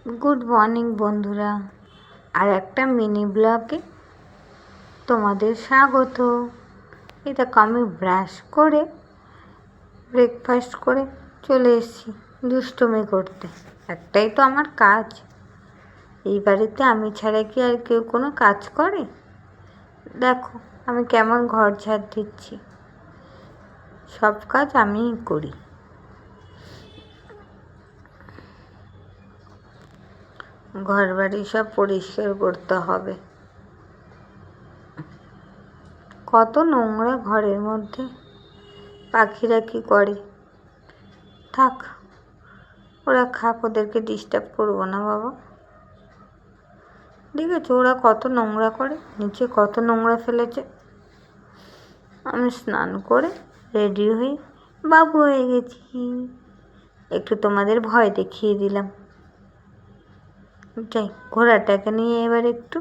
Good morning বন্ধুরা, আর একটা mini ব্লগে তোমাদের স্বাগত। এই দেখো আমি ব্রাশ করে ব্রেকফাস্ট করে চলে এসেছি দুষ্টুমি করতে। একটাই তো আমার কাজ। এই বাড়িতে আমি ছাড়া কি আর কেউ কোনো কাজ করে? দেখো আমি কেমন ঘর ঝাড় দিচ্ছি, সব কাজ আমিই করি। ঘর বাড়ি সব পরিষ্কার করতে হবে। কত নোংরা ঘরের মধ্যে। পাখিরা কি করে? থাক, ওরা খাক, ওদেরকে ডিস্টার্ব করবো না বাবা। দেখেছো ওরা কত নোংরা করে, নিচে কত নোংরা ফেলেছে। আমি স্নান করে রেডি হয়ে বাবু হয়ে গেছি। একটু তোমাদের ভয় দেখিয়ে দিলাম। যাই, ঘোড়াটাকে নিয়ে এবার একটু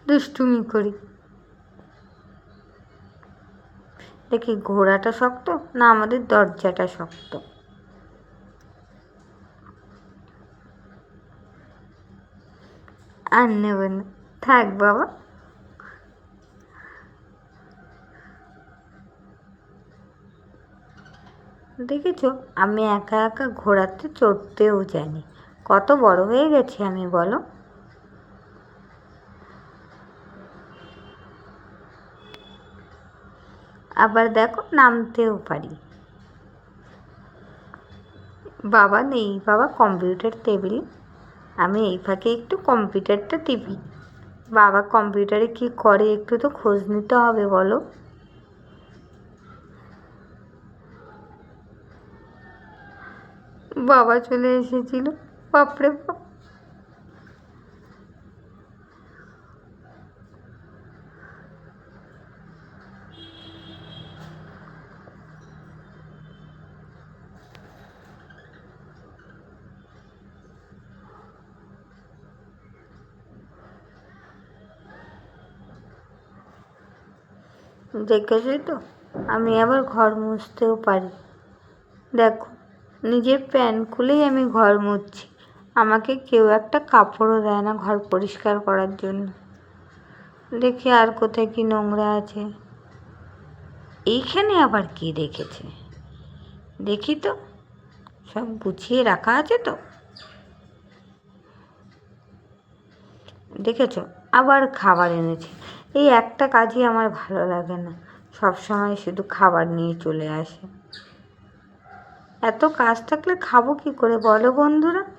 দুষ্টুমি করি। দেখি ঘোড়াটা শক্ত না আমাদের দরজাটা শক্ত। আর নেবে না, থাক বাবা। দেখেছো আমি একা একা ঘোড়াতে চড়তেও জানি। কত বড় হয়ে গেছি আমি, বলো। আবার দেখো নামতেও পারি। বাবা নেই, বাবা কম্পিউটার টেবিলে। আমি এই ফাঁকে একটু কম্পিউটারটা টিপি। বাবা কম্পিউটারে কি করে একটু তো খোঁজ নিতে হবে, বলো। বাবা চলে এসেছিল, বাপরে বাপ। দেখেছই তো, আমি আবার ঘর মুছতেও পারি। দেখো নিজের প্যান্ট খুলেই আমি ঘর মুছছি। আমাকে কেউ একটা কাপড়ও দেয় না ঘর পরিষ্কার করার জন্য। দেখি আর কোথায় কি নোংরা আছে। এইখানে আবার কি রেখেছে দেখি তো, সব গুছিয়ে রাখা আছে তো। দেখেছো আবার খাবার এনেছে। এই একটা কাজই আমার ভালো লাগে না, সব সময় শুধু খাবার নিয়ে চলে আসে। এত কাজ থাকলে খাবো কি করে বলো বন্ধুরা?